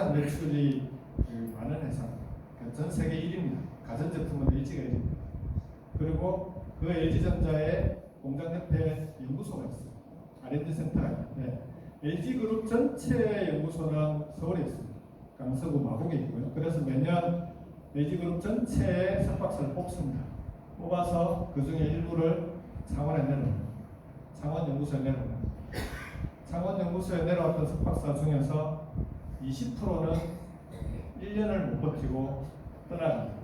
생산 매출이 많은 회사, 전 세계 1위입니다. 가전제품은 LG가 1위입니다. 그리고 그 LG전자의 공장 옆에 연구소가 있어요. R&D 센터가 있는데 LG그룹 전체 연구소는 서울에 있습니다. 강서구 마곡에 있고요. 그래서 매년 LG그룹 전체의 석박사를 뽑습니다. 뽑아서 그 중에 일부를 창원에 내놓습니다. 창원연구소에 내려옵니다. 창원연구소에 내려왔던 석박사 중에서 20%는 1년을 못 버티고 떠나갑니다.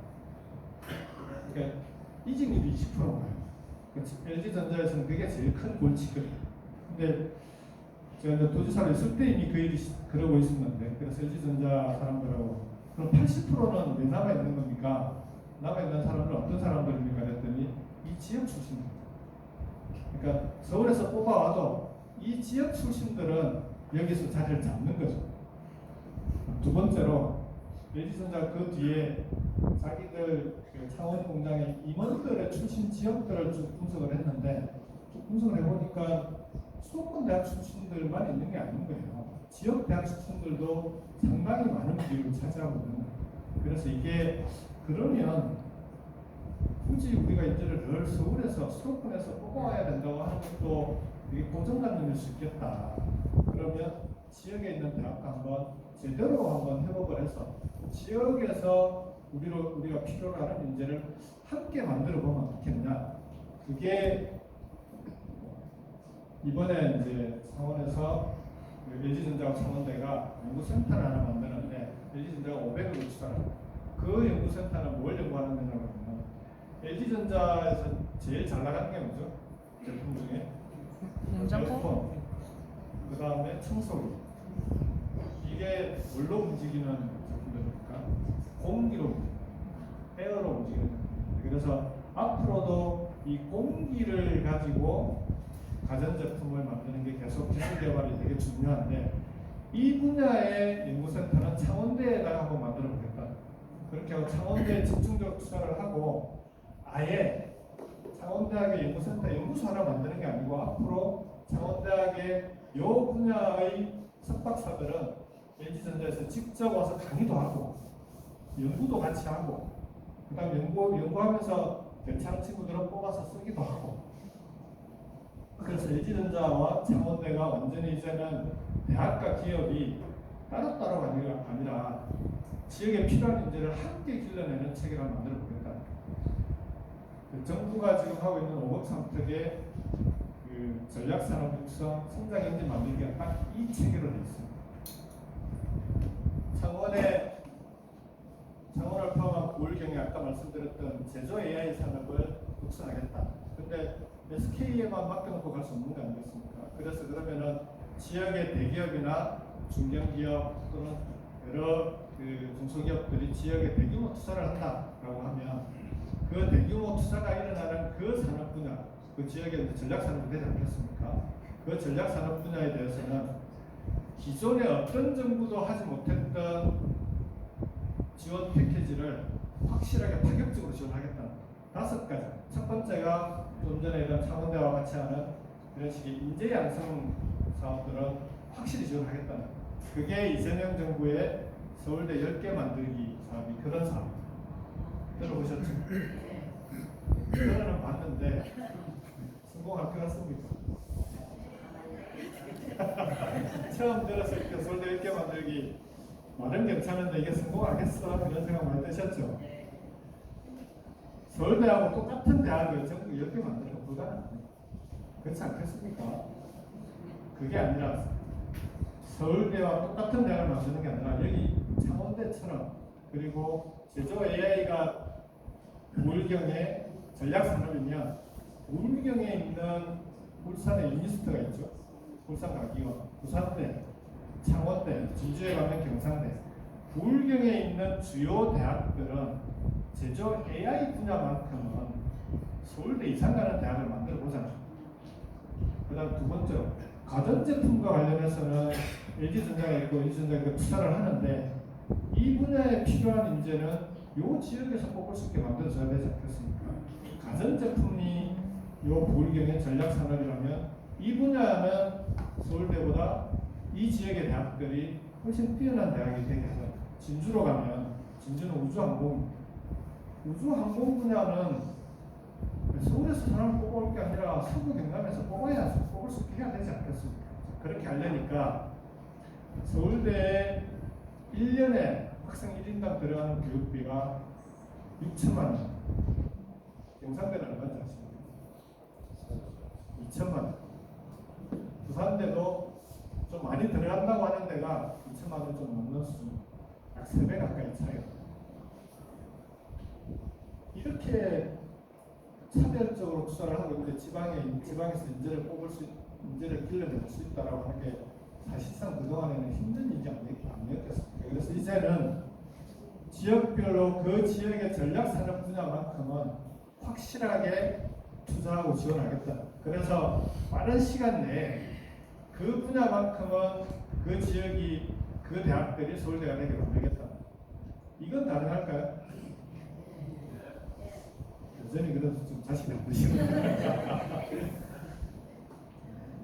그러니까 이직률이 20%인 거예요. LG전자에서는 그게 제일 큰 골치거리예요. 근데 제가 이제 도지사로 있을 때 이미 그 일이 그러고 있었는데, 그래서 LG전자 사람들하고 그럼 80%는 왜 남아있는 겁니까? 남아있는 사람들은 어떤 사람들입니까? 그랬더니 이 지역 출신입니다. 그러니까 서울에서 뽑아와도 이 지역 출신들은 여기서 자리를 잡는 거죠. 두 번째로 LG전자 그 뒤에 자기들 창원 공장의 임원들의 출신 지역들을 쭉 분석을 했는데, 쭉 분석을 해보니까 수도권 대학 출신들만 있는 게 아닌 거예요. 지역 대학 출신들도 상당히 많은 비율을 차지하고 있는 거예요. 그래서 이게 그러면 굳이 우리가 인재를 늘 서울에서 수도권에서 뽑아와야 된다고 하는 것도 되게 고정관념일 수 있겠다. 그러면 지역에 있는 대학과 한번 제대로 한번 협업을 해서 지역에서 우리가 필요로 하는 인재를 함께 만들어 보면 어떻겠냐. 그게 이번에 이제 창원에서 LG전자와 창원대가 연구센터를 하나 만드는데 LG전자가 500억을 투자합니다. 그 연구센터는 뭘 연구하는 데냐고 하면 LG전자에서 제일 잘 나가는 게 뭐죠? 제품 중에 에어컨, 그 다음에 청소기. 이게 뭘로 움직이는 제품들입니까? 공기로, 에어로 움직이는 제품입니다. 그래서 앞으로도 이 공기를 가지고 가전제품을 만드는 게 계속 기술 개발이 되게 중요한데, 이 분야의 연구센터는 창원대에다가 한번 만들어 보겠다. 그렇게 하고 창원대에 집중적으로 투자를 하고 아예 창원대학의 연구센터 연구소 하나 만드는 게 아니고 앞으로 창원대학의 이 분야의 석박사들은 LG전자에서 직접 와서 강의도 하고 연구도 같이 하고 그 다음 연구하면서 괜찮은 친구들을 뽑아서 쓰기도 하고, 그래서 LG전자와 창원대가 완전히 이제는 대학과 기업이 따로따로가 아니라 지역에 필요한 인재를 함께 길러내는 체계를 만들어 보겠다. 정부가 지금 하고 있는 5억 3특의 그 전략산업 육성 성장 엔진 만들기가 딱 이 체계로 되어 있습니다. 창원을 포함한 고울경에 아까 말씀드렸던 제조 AI 산업을 육성하겠다. 근데 SK에만 맡겨놓고 갈 수 없는 거 아니겠습니까? 그래서 그러면은 지역의 대기업이나 중견기업 또는 여러 그 중소기업들이 지역에 대규모 투자를 한다라고 하면 그 대규모 투자가 일어나는 그 산업 분야, 그 지역에 전략산업이 되지 않겠습니까? 그 전략산업 분야에 대해서는 기존에 어떤 정부도 하지 못했던 지원 패키지를 확실하게 파격적으로 지원하겠다. 5가지. 첫 번째가 좀 전에 이런 창원대와 같이 하는 이런 식의 인재 양성 사업들은 확실히 지원하겠다는. 그게 이재명 정부의 서울대 10개 만들기 사업이 그런 사업입니다. 들어보셨죠? 그거는 봤는데 성공할 것 같습니까? 처음 들었을 때 서울대 10개 만들기 말은 괜찮은데 이게 성공하겠어? 이런 생각 많이 드셨죠? 서울대하고 똑같은 대학을 전국 10개 만드는 건 불가능합니다. 그렇지 않겠습니까? 그게 아니라 서울대와 똑같은 대학을 만드는 게 아니라 여기 창원대처럼, 그리고 제조 AI가 부울경의 전략산업이면 부울경에 있는 울산에 유니스트가 있죠. 울산과기원, 부산대, 창원대, 진주에 가면 경상대. 부울경에 있는 주요 대학들은 제조 AI 분야만큼은 서울대 이상 가는 대학을 만들어 보잖아요. 그 다음 두 번째로 가전제품과 관련해서는 LG전자가 있고 LG전자가 투자를 하는데 이 분야에 필요한 인재는 이 지역에서 뽑을 수 있게 만들어져야 되지 않겠습니까? 가전제품이 이 부울경의 전략산업이라면 이 분야는 서울대보다 이 지역의 대학들이 훨씬 뛰어난 대학이 되게 하죠. 진주로 가면 진주는 우주항공입니다. 우주항공 분야는 서울에서 사람을 뽑아올 게 아니라 서구 경남에서 뽑을 수 있게 해야 되지 않겠습니까? 그렇게 하려니까 서울대에 1년에 학생 1인당 들어가는 교육비가 6천만 원. 경상대는 얼마인지 아십니까? 2천만 원. 부산대도 좀 많이 들어간다고 하는 데가 2천만 원 좀 넘는 수준. 약 3배 가까이 차이가. 이렇게 차별적으로 투자를 하고 있는데 지방에서 인재를 길러낼 수 있다라고 하는 게 사실상 그동안에는 힘든 일이 아니었겠습니까? 그래서 이제는 지역별로 그 지역의 전략산업 분야만큼은 확실하게 투자하고 지원하겠다. 그래서 빠른 시간 내에 그 분야만큼은 그 지역이 그 대학들이 서울대가 되게 만들겠다. 이건 가능할까요? 여전히 그래도 좀 자신이 안 드시는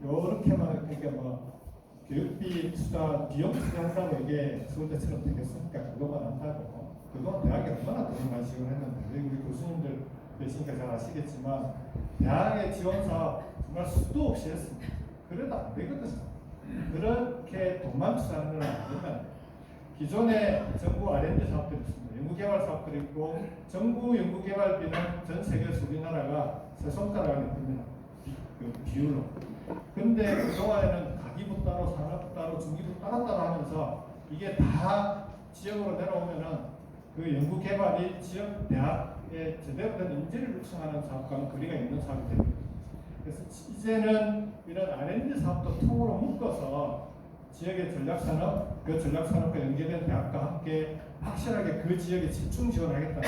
요렇게만 그러니까 뭐 교육비 투자 비용 투자한다고 이게 서울대처럼 되겠습니까? 그것만 한다고 그동안 대학에 얼마나 돈을 많이 지원했는데 우리 교수님들 계시니까 잘 아시겠지만 대학의 지원 사업 정말 수도 없이 했습니다. 그래도 안 되거든요. 그렇게 돈만 투자하는 건 안 된다. 기존에 정부 R&D 사업들이 있습니다. 연구개발 사업들이 있고 정부 연구개발비는 전 세계에서 우리나라가 세 손가락 안에 듭니다. 그 비율로. 근데 그동안에는 가기부 따로 산업 따로 중기부 따로 하면서 이게 다 지역으로 내려오면은 그 연구개발이 지역 대학에 제대로 된 인재를 육성하는 사업과는 거리가 있는 사업이 됩니다. 그래서 이제는 이런 R&D 사업도 통으로 묶어서 지역의 전략산업, 그 전략산업과 연계된 대학과 함께 확실하게 그 지역에 집중 지원하겠다.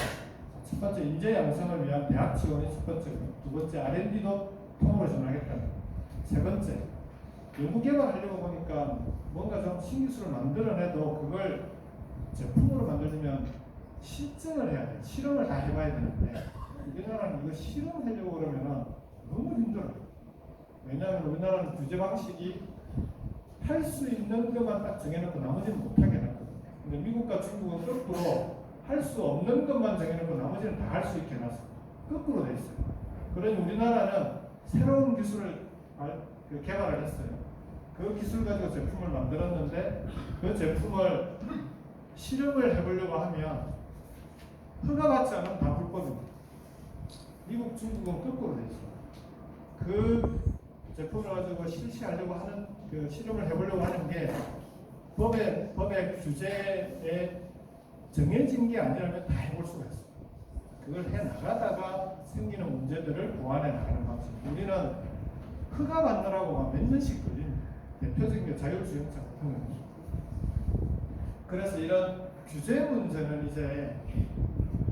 첫 번째 인재 양성을 위한 대학 지원이 첫 번째고, 두 번째 R&D도 통으로 지원하겠다. 세 번째 연구개발하려고 보니까 뭔가 좀 신기술을 만들어내도 그걸 제품으로 만들려면 실증을 해야 돼. 실험을 다 해봐야 되는데 우리나라는 이거 실험하려고 그러면은 너무 힘들어요. 왜냐하면 우리나라는 규제 방식이 할 수 있는 것만 딱 정해놓고 나머지는 못하게 해놨거든요. 근데 미국과 중국은 거꾸로 할 수 없는 것만 정해놓고 나머지는 다 할 수 있게 해놨어요. 거꾸로 돼 있어요. 그러니 우리나라는 새로운 기술을 개발을 했어요. 그 기술 가지고 제품을 만들었는데 그 제품을 실험을 해보려고 하면 허가받지 않으면 다 불법입니다. 미국, 중국은 거꾸로 돼 있어요. 그 제품을 가지고 실시하려고 하는 그 실험을 해보려고 하는 게 법의 규제에 정해진 게 아니라면 다 해볼 수가 있어요. 그걸 해 나가다가 생기는 문제들을 보완해 나가는 방식. 우리는 허가 받느라고 몇 년씩 걸립니다. 대표적인 게 자율주행차 같은 거죠. 그래서 이런 규제 문제는 이제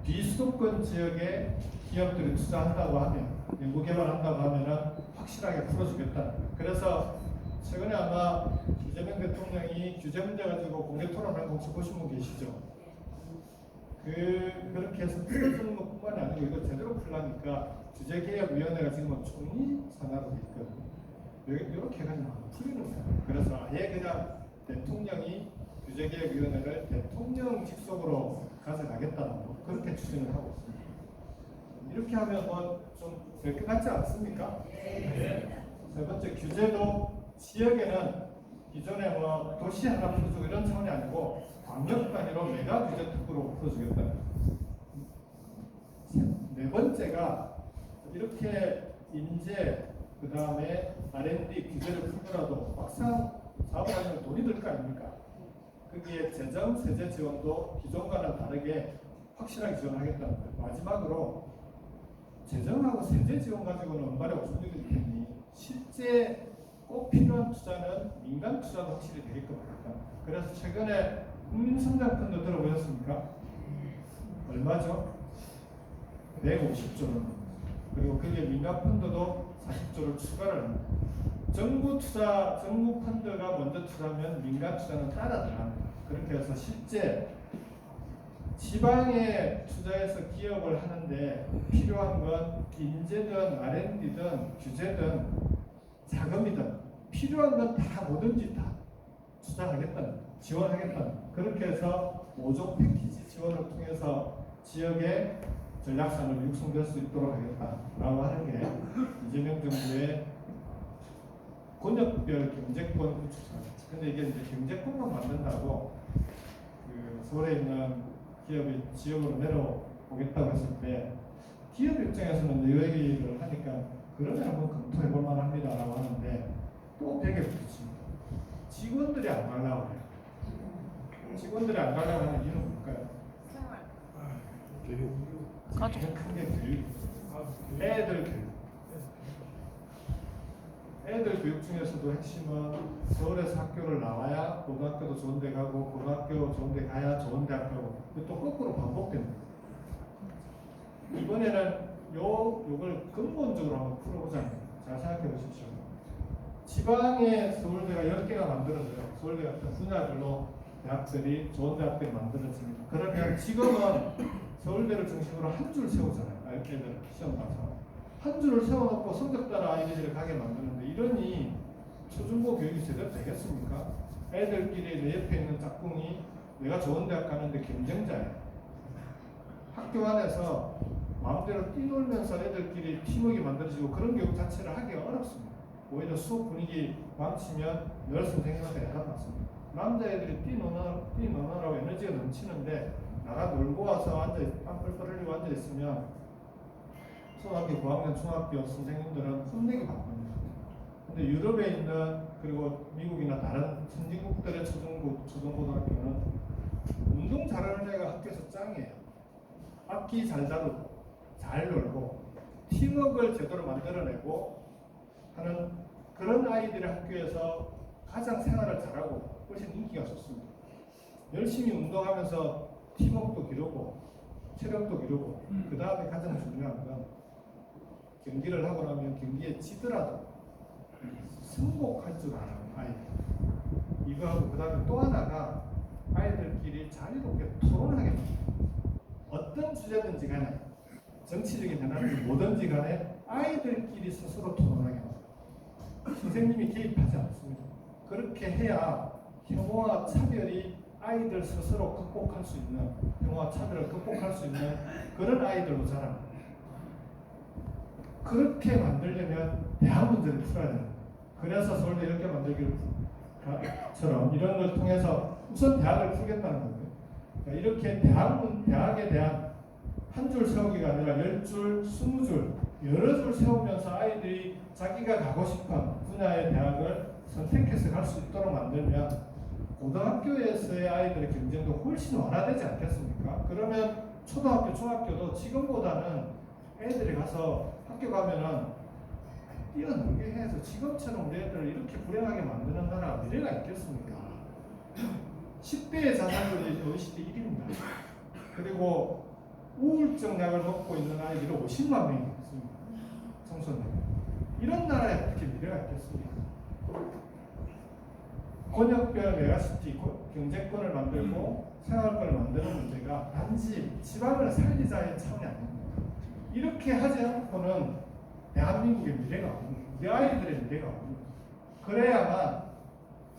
비수도권 지역에 기업들이 투자한다고 하면, 연구개발한다고 하면은 확실하게 풀어주겠다. 그래서 최근에 아마 이재명 대통령이 규제 문제 가지고 공개 토론을 혹시 보신 분 계시죠? 그렇게 해서 풀어주는 것뿐만이 아니고 이거 제대로 풀라니까 규제개혁위원회가 지금은 총리 산하로 돼 있거든요. 이렇게 해가지고 풀리는 거예요. 그래서 아예 그냥 대통령이 규제개혁위원회를 대통령 직속으로 가져가겠다고 그렇게 추진을 하고 있습니다. 이렇게 하면 좀 될 것 같지 않습니까? 네. 세 번째, 규제도 지역에는 기존에 도시 하나 풀어주고 이런 차원이 아니고 광역 단위로 메가 규제 특구로 풀어주겠다. 네 번째가 이렇게 인재 그 다음에 R&D 규제를 풀더라도 막상 사업을 하면 돈이 들 거 아닙니까? 거기에 재정, 세제 지원도 기존과는 다르게 확실하게 지원하겠다는 거예요. 마지막으로 재정하고 세제 지원 가지고는 엄발에 오순절이기 때문에 실제 꼭 필요한 투자는 민간 투자도 확실히 되게끔 합니다. 그래서 최근에 국민성장펀드 들어보셨습니까? 얼마죠? 150조 원. 그리고 그게 민간 펀드도 40조를 추가를 합니다. 정부 펀드가 먼저 투자하면 민간 투자는 따라 들어갑니다. 그렇게 해서 실제 지방에 투자해서 기업을 하는데 필요한 건 인재든 R&D든 규제든 자금이든 필요한 건 다 뭐든지 다 투자하겠다는 거예요. 지원하겠다. 그렇게 해서 5종 패키지 지원을 통해서 지역의 전략산업이 육성될 수 있도록 하겠다라고 하는 게 이재명 정부의 권역별 경제권 구축상. 근데 이게 이제 경제권만 만든다고 그 서울에 있는 기업이 지역으로 내려오겠다고 했을 때 기업 입장에서는 이 얘기를 하니까 그러면 한번 검토해 볼 만합니다라고 하는데 또 벽에 부딪힙니다. 직원들이 안 가려고 해요. 직원들이 안 가려고 하는 이유는 뭘까요? 교육. 가장 큰게 교육. 애들 교육. 애들 교육 중에서도 핵심은 서울에서 학교를 나와야 고등학교도 좋은 데 가고 고등학교 좋은 데 가야 좋은 대학 가고 또 거꾸로 반복됩니다. 이번에는 요걸 근본적으로 한번 풀어보자면 잘 생각해 보십시오. 지방에 서울대가 10개가 만들어져요. 서울대 같은 분야별로 대학들이 좋은 대학들이 만들어집니다. 그러면 지금은 서울대를 중심으로 한 줄 세우잖아요. 애들 시험 봐서 한 줄을 세워놓고 성적 따라 아이들을 가게 만드는데 이러니 초중고 교육이 제대로 되겠습니까? 애들끼리 내 옆에 있는 짝꿍이 내가 좋은 대학 가는데 경쟁자예요. 학교 안에서 마음대로 뛰놀면서 애들끼리 팀워크가 만들어지고 그런 교육 자체를 하기가 어렵습니다. 오히려 수업 분위기 망치면 늘 선생님한테 연락 받습니다. 남자애들이 뛰노느라고 에너지가 넘치는데 나가 놀고 와서 땀 뻘뻘 흘리고 앉아있으면 초등학교, 고학년, 중학교 선생님들은 혼내기 바쁩니다. 근데 유럽에 있는 그리고 미국이나 다른 선진국들의 초중고등학교는 운동 잘하는 애가 학교에서 짱이에요. 악기 잘 다루고 잘 놀고 팀워크를 제대로 만들어내고 하는 그런 아이들의 학교에서 가장 생활을 잘하고 훨씬 인기가 좋습니다. 열심히 운동하면서 팀워크도 기르고 체력도 기르고 그 다음에 가장 중요한 건 경기를 하고 나면 경기에 지더라도 승복할 줄 아는 아이들. 이거하고 그 다음에 또 하나가 아이들끼리 자유롭게 토론하게 됩니다. 어떤 주제든지 간에 정치적인 현안이 뭐든지 간에 아이들끼리 스스로 토론하게 됩니다. 선생님이 개입하지 않습니다. 그렇게 해야 혐오와 차별이 아이들 스스로 극복할 수 있는 혐오와 차별을 극복할 수 있는 그런 아이들로 자랍니다. 그렇게 만들려면 대학 문제를 풀어야 됩니다. 그래서 서울대 이렇게 만들기처럼 이런 걸 통해서 우선 대학을 풀겠다는 거예요. 그러니까 이렇게 대학에 대한 한 줄 세우기가 아니라 10줄, 20줄, 여러 줄 세우면서 아이들이 자기가 가고 싶은 분야의 대학을 선택해서 갈 수 있도록 만들면 고등학교에서의 아이들의 경쟁도 훨씬 완화되지 않겠습니까? 그러면 초등학교, 중학교도 지금보다는 애들이 가서 학교 가면은 뛰어놀게 해서 지금처럼 우리 애들을 이렇게 불행하게 만드는 나라가 미래가 있겠습니까? 10대의 자살률이 OECD 1위입니다. 그리고 우울증 약을 먹고 있는 아이들이 50만 명이 있습니다. 청소년. 이런 나라에 어떻게 미래가 있겠습니까? 권역별 메가시티 경제권을 만들고 생활권을 만드는 문제가 단지 지방을 살리자의 차원이 아닙니다. 이렇게 하지 않고는 대한민국의 미래가 없습니다. 우리 아이들의 미래가 없습니다. 그래야만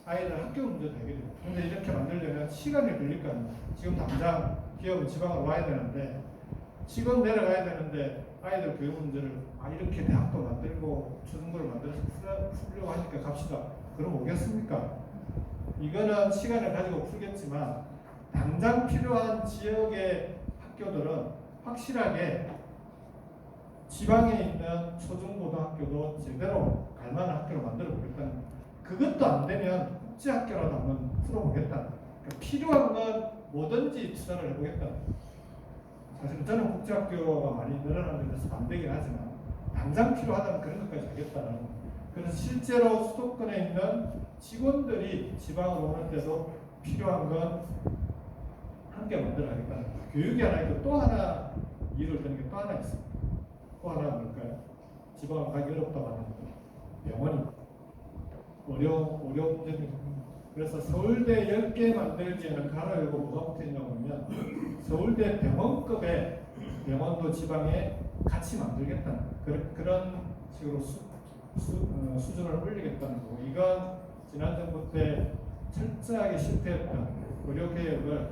아이들 학교 문제도 해결됩니다. 그런데 이렇게 만들려면 시간이 걸릴 거 아닙니까? 지금 당장 기업은 지방으로 와야 되는데 지금 내려가야 되는데 아이들 교육 문제를 이렇게 대학도 만들고 초중고를 만들어서 풀려고 하니까 갑시다. 그럼 오겠습니까? 이거는 시간을 가지고 풀겠지만 당장 필요한 지역의 학교들은 확실하게 지방에 있는 초중고등학교도 제대로 갈만한 학교로 만들어 보겠다는 거예요. 그것도 안 되면 국제학교라도 한번 풀어보겠다는 거예요. 그러니까 필요한 건 뭐든지 투자를 해보겠다는 거예요. 사실 저는 국제학교가 많이 늘어나는 데서 반대긴 하지만 당장 필요하다면 그런 것까지 하겠다는 거예요. 그래서 실제로 수도권에 있는 직원들이 지방으로 오는데도 필요한 건 함께 만들어야겠다는 거예요. 교육이 하나 있고 또 하나 이유를 드는 게 또 하나 있습니다. 또 하나는 뭘까요? 지방을 가기 어렵다고 하는 거예요. 병원이 어려운 문제입니다. 그래서 서울대 10개 만들기에는 가로 열고 뭐가 붙어있냐고 하면 서울대 병원급의 병원도 지방에 같이 만들겠다는 그런 식으로 수준을 올리겠다는 거고, 이건 지난 정부 때 철저하게 실패했던 의료개혁을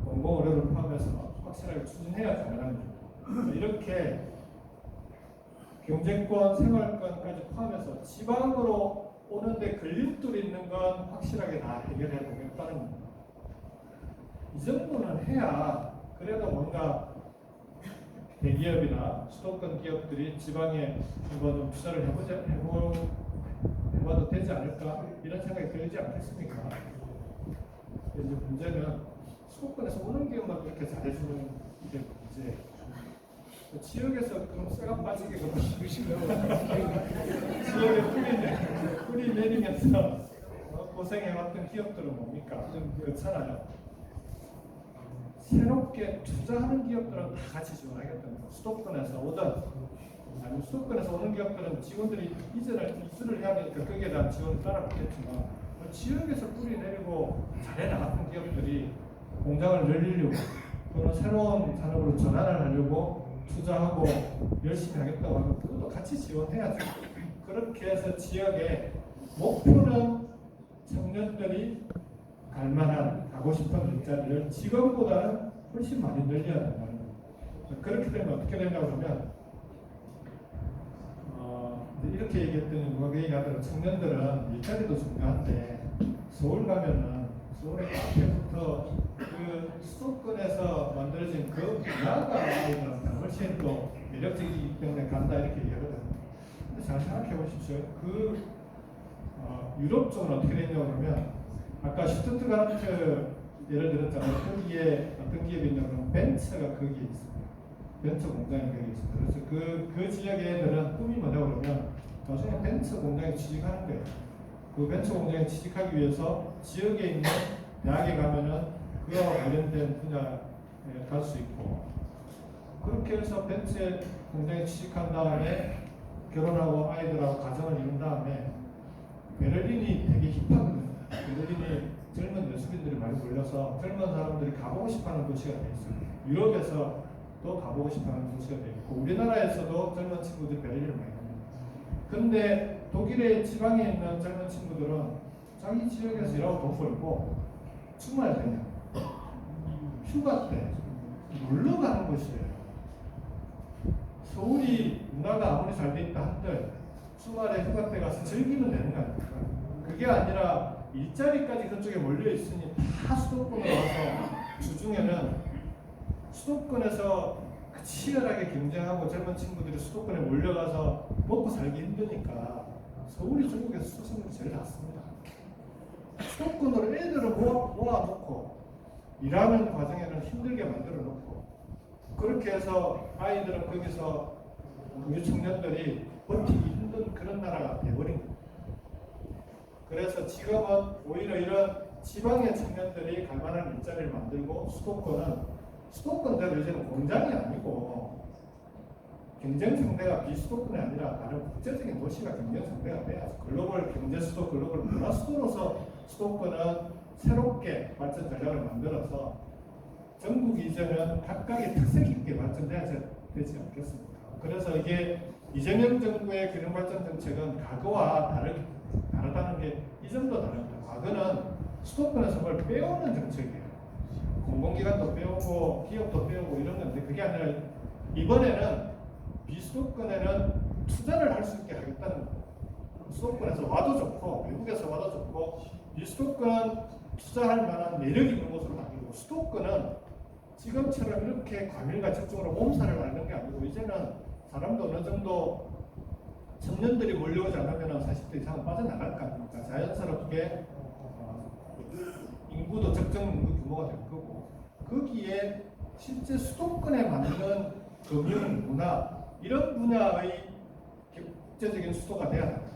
공공의료를 포함해서 확실하게 추진해야 가능합니다. 이렇게 경제권, 생활권까지 포함해서 지방으로 오는데 걸림돌이 있는 건 확실하게 다 해결해 보겠다는 겁니다. 이 정도는 해야 그래도 뭔가 대기업이나 수도권 기업들이 지방에 이거 좀 투자를 해봐도 되지 않을까 이런 생각이 들지 않겠습니까? 이제 문제는 수도권에서 오는 기업만 그렇게 잘해주는 게 문제예요. 지역에서 그럼 쇠가 빠지게 지역에 뿌리 내리면서 고생해왔던 기업들은 뭡니까? 좀 그렇잖아요. 새롭게 투자하는 기업들은 다 같이 지원하겠다는 거예요. 수도권에서 오든 아니면 수도권에서 오는 기업들은 직원들이 이주를 해야 되니까 거기에 대한 지원을 따라붙겠지만 지역에서 뿌리 내리고 잘해 나갔던 기업들이 공장을 늘리려고 또는 새로운 산업으로 전환을 하려고 투자하고 열심히 하겠다고 하면 그것도 같이 지원해야죠. 그렇게 해서 지역의 목표는 청년들이 갈만한 가고 싶은 일자리를 지금보다는 훨씬 많이 늘려야 된다는 거예요. 그렇게 되면 어떻게 되냐고 하면 이렇게 얘기했더니 누가 그 얘기하더라도 청년들은 일자리도 중요한데 서울 가면은 서울의 카페부터 그 수도권에서 만들어진 그 문화가 아이들한테 훨씬 또 매력적이기 때문에 간다 이렇게 얘기하거든요. 근데 잘 생각해 보십시오. 유럽 쪽은 어떻게 되냐고 하면 아까 슈투트가르트 예를 들었잖아요. 거기에 어떤 기업이 있냐면 벤츠가 거기에 있습니다. 벤츠 공장이 거기에 있습니다. 그래서 그 지역의 애들은 꿈이 뭐냐고 그러면 나중에 벤츠 공장에 취직하는 거예요. 그 벤츠 공장에 취직하기 위해서 지역에 있는 대학에 가면은 그와 관련된 분야에 갈 수 있고 그렇게 해서 벤츠 공장에 취직한 다음에 결혼하고 아이들하고 가정을 이룬 다음에 베를린이 되게 힙하거든요. 베를린이 젊은 여수민들이 많이 몰려서 젊은 사람들이 가보고 싶어하는 도시가 되어 있어요. 유럽에서 또 가보고 싶어하는 도시가 되어 있고 우리나라에서도 젊은 친구들이 베를린을 많이 갑니다. 근데 독일의 지방에 있는 젊은 친구들은 자기 지역에서 일하고 돈 벌고 주말 되면 휴가 때 놀러 가는 곳이에요. 서울이 문화가 아무리 잘 돼 있다 한들 주말에 휴가 때 가서 즐기면 되는 거 아닙니까? 그게 아니라 일자리까지 그쪽에 몰려 있으니 다 수도권으로 와서 주중에는 수도권에서 치열하게 경쟁하고 젊은 친구들이 수도권에 몰려가서 먹고 살기 힘드니까 서울이 중국에서 수도권이 제일 낫습니다. 수도권으로 애들을 모아놓고 일하는 과정에는 힘들게 만들어 놓고 그렇게 해서 아이들은 거기서 우리 청년들이 버티기 힘든 그런 나라가 돼버린 거예요. 그래서 지금은 오히려 이런 지방의 청년들이 갈만한 일자리를 만들고 수도권대로 이제는 공장이 아니고 경쟁 상대가 비수도권이 아니라 다른 국제적인 도시가 경쟁 상대가 돼야죠. 글로벌 경제 수도, 글로벌 문화 수도로서 수도권은 새롭게 발전 전략을 만들어서 전국 이전은 각각의 특색 있게 발전돼야 되지 않겠습니까? 그래서 이게 이재명 정부의 균형발전 정책은 과거와 다르다는 게 이 정도 다릅니다. 과거는 수도권에서 뭘 빼오는 정책이에요. 공공기관도 빼오고 기업도 빼오고 이런 건데 그게 아니라 이번에는 비수도권에는 투자를 할 수 있게 하겠다는 거예요. 수도권에서 와도 좋고 외국에서 와도 좋고 비수도권 투자할 만한 매력 있는 곳으로 바뀌고 수도권은 지금처럼 이렇게 과밀과 집중으로 몸살을 앓는 게 아니고 이제는 사람도 어느 정도 청년들이 몰려오지 않으면 40대 이상은 빠져나갈 거 아닙니까? 자연스럽게 인구도 적정 인구 규모가 될 거고 거기에 실제 수도권에 맞는 금융, 문화 이런 분야의 국제적인 수도가 돼야 됩니다.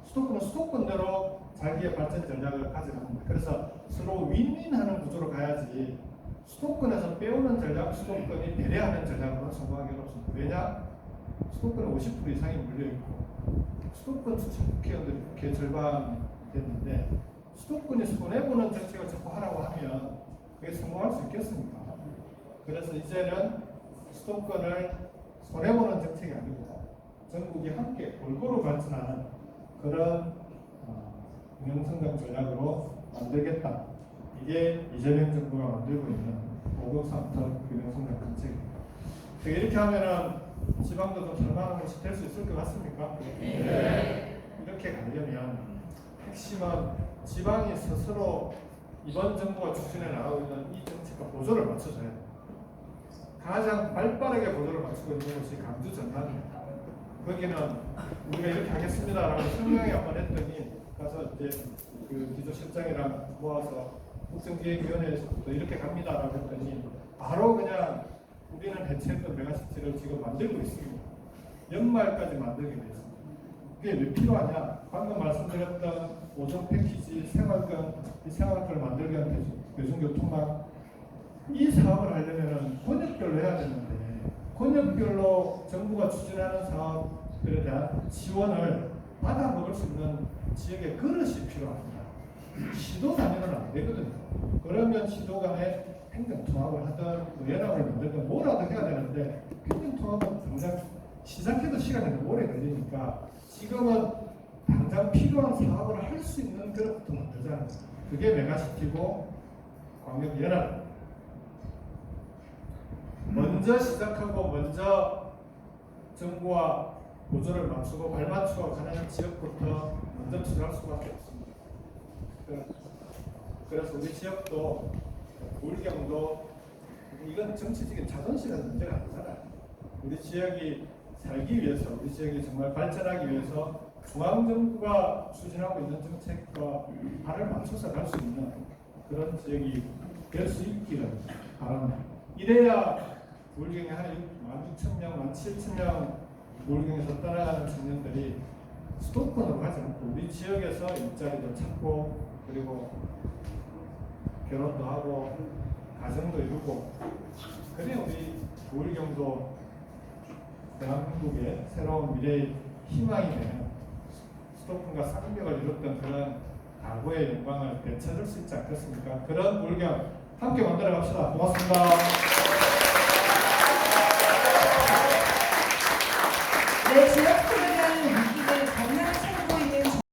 수도권은 수도권대로 자기의 발전 전략을 가져갑니다. 그래서 서로 윈윈하는 구조로 가야지 수도권에서 빼오는 전략, 수도권이 배려하는 전략으로는 성공하기 어렵습니다. 왜냐? 수도권은 50% 이상이 몰려있고 수도권 출신 국회의원들이 국회 절반이 됐는데 수도권이 손해보는 정책을 자꾸 하라고 하면 그게 성공할 수 있겠습니까? 그래서 이제는 수도권을 손해보는 정책이 아니고 전국이 함께 골고루 발전하는 그런 균형성장 전략으로 만들겠다. 이게 이재명 정부가 만들고 있는 5급 3터 균형성장 정책입니다. 이렇게 하면은 지방도 좀 살만한 것이 될 수 있을 것 같습니까? 네. 이렇게 가려면 핵심은 지방이 스스로 이번 정부가 추진해 나가고 있는 이 정책과 보조를 맞춰줘야 돼요. 가장 발빠르게 보조를 맞추고 있는 것이 강주 전남입니다. 거기는 우리가 이렇게 하겠습니다라고 설명회 한번 했더니 가서 이제 그 기조실장이랑 모아서 국정기획위원회에서도 이렇게 갑니다라고 했더니 바로 그냥 우리는 해체했던 메가시티를 지금 만들고 있습니다. 연말까지 만들게 되어 있습니다. 그게 왜 필요하냐? 방금 말씀드렸던 5종 패키지 생활권, 이 생활권을 만들기 위한 대중교통망, 이 사업을 하려면 권역별로 해야 되는데 권역별로 정부가 추진하는 사업들에 대한 지원을 받아먹을 수 있는 지역의 그릇이 필요합니다. 시도 단위로는 안 되거든요. 그러면 시도 간에 행정통합을 하든 연합을 만들든 뭐라도 해야 되는데 행정통합은 당장 시작해도 시간이 너무 오래 걸리니까 지금은 당장 필요한 사업을 할 수 있는 그릇부터 만들자는 거예요. 그게 메가시티고 광역연합. 먼저 시작하고 먼저 정부와 보조를 맞추고 발맞추고 가는 지역부터 먼저 투자할 수밖에 없습니다. 그래서 우리 지역도 울경도 이건 정치적인 자존심의 문제가 아니잖아요. 우리 지역이 살기 위해서, 우리 지역이 정말 발전하기 위해서 중앙정부가 추진하고 있는 정책과 발을 맞춰서 갈 수 있는 그런 지역이 될 수 있기를 바랍니다. 이래야 울경에 한 16,000명, 17,000명 울경에서 떠나가는 청년들이 수도권으로 가지 않고 우리 지역에서 일자리도 찾고 그리고 결혼도 하고 가정도 이루고 그래 우리 울경도 대한민국의 새로운 미래의 희망이 되는 수도권과 쌍벽을 이뤘던 그런 과거의 영광을 되찾을 수 있지 않겠습니까? 그런 울경 함께 만들어 갑시다. 고맙습니다.